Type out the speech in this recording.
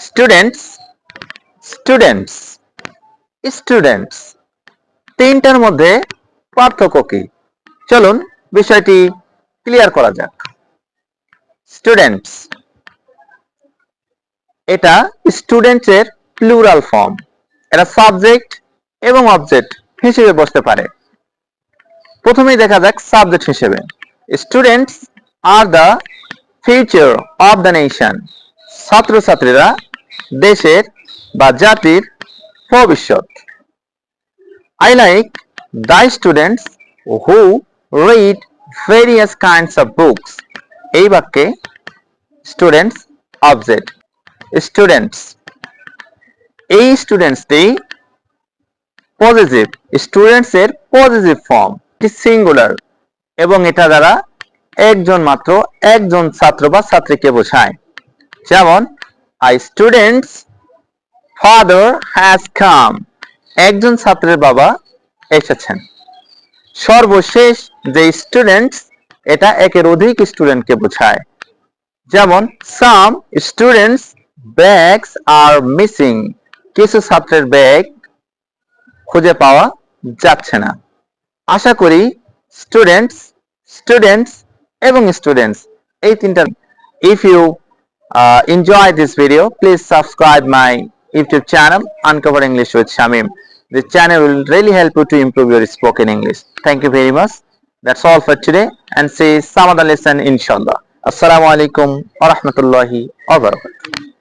Students, students, students, তিনটার মধ্যে পার্থক্য কি? চলুন বিষয়টি ক্লিয়ার করা যাক। স্টুডেন্টস, এটা স্টুডেন্টস এর প্লুরাল ফর্ম। এটা সাবজেক্ট এবং অবজেক্ট হিসেবে বসতে পারে। প্রথমেই দেখা যাক সাবজেক্ট হিসেবে। Students are the future of the nation. ছাত্রছাত্রীরা দেশের বা জাতির ভবিষ্যৎ। I like the students who read various kinds of books. এই বাক্যে স্টুডেন্টস অবজেক্ট। স্টুডেন্টস, এই স্টুডেন্টসটি পজিটিভ। স্টুডেন্টস এর পজিটিভ ফর্ম, এটি সিঙ্গুলার এবং এটা দ্বারা একজন ছাত্র বা ছাত্রীকে বোঝায়। যেমন a student's father has come. একজন ছাত্রের বাবা এসেছেন। সর্বশেষ যে স্টুডেন্টস, এটা একের অধিক স্টুডেন্টকে বোঝায়। যেমন some students bags are missing. কিছু ছাত্রের ব্যাগ খুঁজে পাওয়া যাচ্ছে না। আশা করি স্টুডেন্টস, স্টুডেন্টস এবং স্টুডেন্টস এই তিনটা। If you enjoy this video, please subscribe my YouTube channel Uncover English with Shamim. This channel will really help you to improve your spoken English. Thank you very much. That's all for today, and see some other lesson inshallah. Assalamu alaikum wa rahmatullahi wa barakatuh.